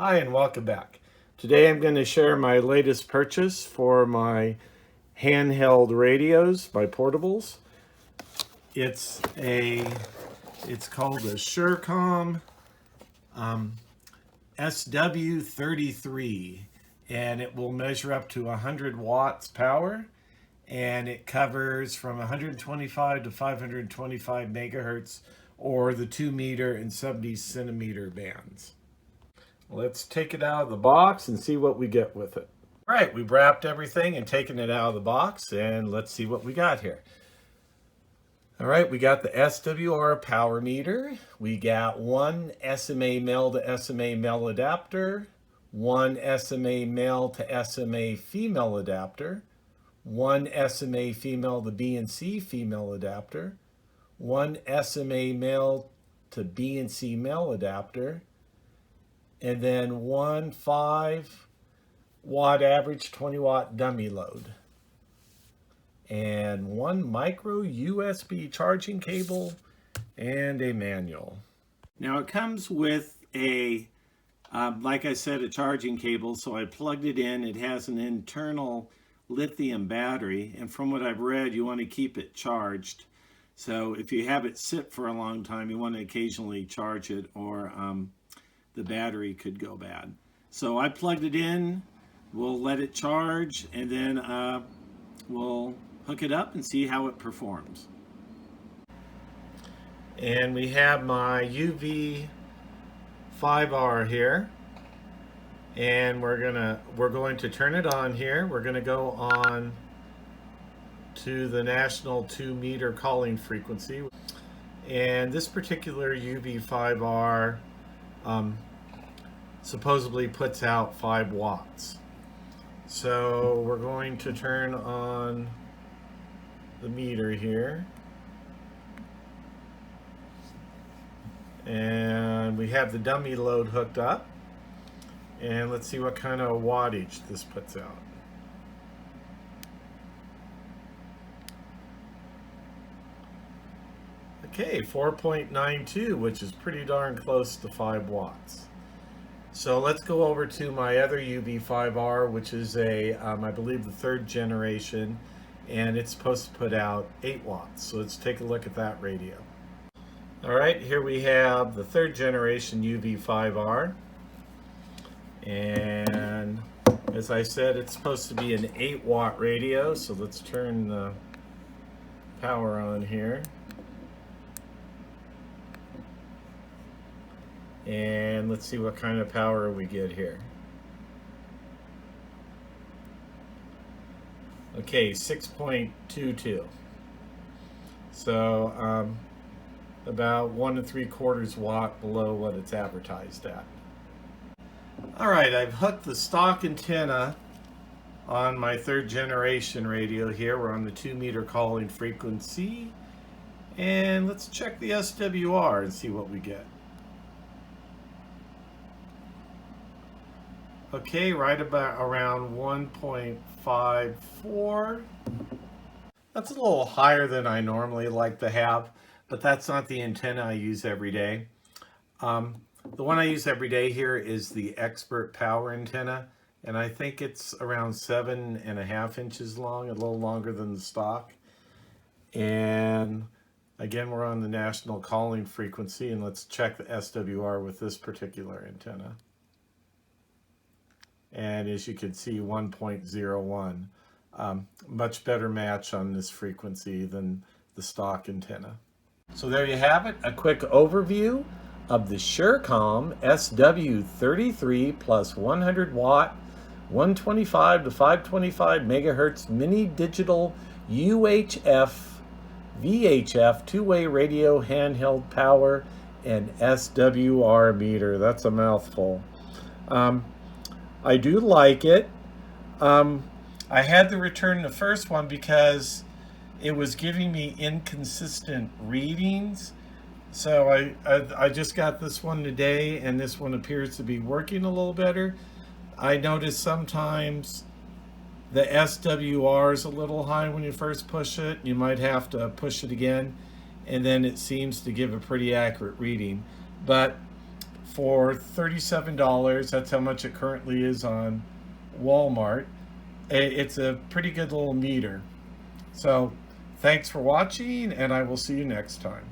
Hi and welcome back. Today I'm going to share my latest purchase for my handheld radios, my portables. It's called a Surecom SW33, and it will measure up to 100 watts power, and it covers from 125 to 525 megahertz, or the 2 meter and 70 centimeter bands. Let's take it out of the box and see what we get with it. All right, we wrapped everything and taken it out of the box, and let's see what we got here. All right, we got the SWR power meter. We got one SMA male to SMA male adapter, one SMA male to SMA female adapter, one SMA female to B and C female adapter, one SMA male to B and C male adapter, and then one 5-watt average 20-watt dummy load, and one micro USB charging cable, and a manual. Now it comes with a, like I said, a charging cable, so I plugged it in. It has an internal lithium battery, and from what I've read, you want to keep it charged. So if you have it sit for a long time, you want to occasionally charge it, or the battery could go bad. So I plugged it in, we'll let it charge, and then we'll hook it up and see how it performs. And we have my UV5R here, and we're going to turn it on here. We're going to go on to the national 2 meter calling frequency, and this particular UV5R supposedly puts out 5 watts. So we're going to turn on the meter here, and we have the dummy load hooked up, and let's see what kind of wattage this puts out. Okay, 4.92, which is pretty darn close to 5 watts. So let's go over to my other UV5R, which is I believe the 3rd generation, and it's supposed to put out 8 watts. So let's take a look at that radio. All right, here we have the 3rd generation UV5R, and as I said, it's supposed to be an 8-watt radio. So let's turn the power on here. And let's see what kind of power we get here. Okay, 6.22. So about 1 3/4 watt below what it's advertised at. All right, I've hooked the stock antenna on my 3rd generation radio here. We're on the 2 meter calling frequency, and let's check the SWR and see what we get. Okay, right about around 1.54. That's a little higher than I normally like to have, but that's not the antenna I use every day. The one I use every day here is the Expert Power antenna, and I think it's around 7.5 inches long, a little longer than the stock. And again, we're on the national calling frequency, and let's check the SWR with this particular antenna. And as you can see, 1.01. Much better match on this frequency than the stock antenna. So there you have it, a quick overview of the Surecom SW33 plus 100 watt, 125 to 525 megahertz mini digital UHF VHF two-way radio handheld power and SWR meter. That's a mouthful. I do like it. I had to return the first one because it was giving me inconsistent readings. So I just got this one today, and this one appears to be working a little better. I noticed sometimes the SWR is a little high when you first push it. You might have to push it again, and then it seems to give a pretty accurate reading. But for $37. That's how much it currently is on Walmart. It's a pretty good little meter. So thanks for watching, and I will see you next time.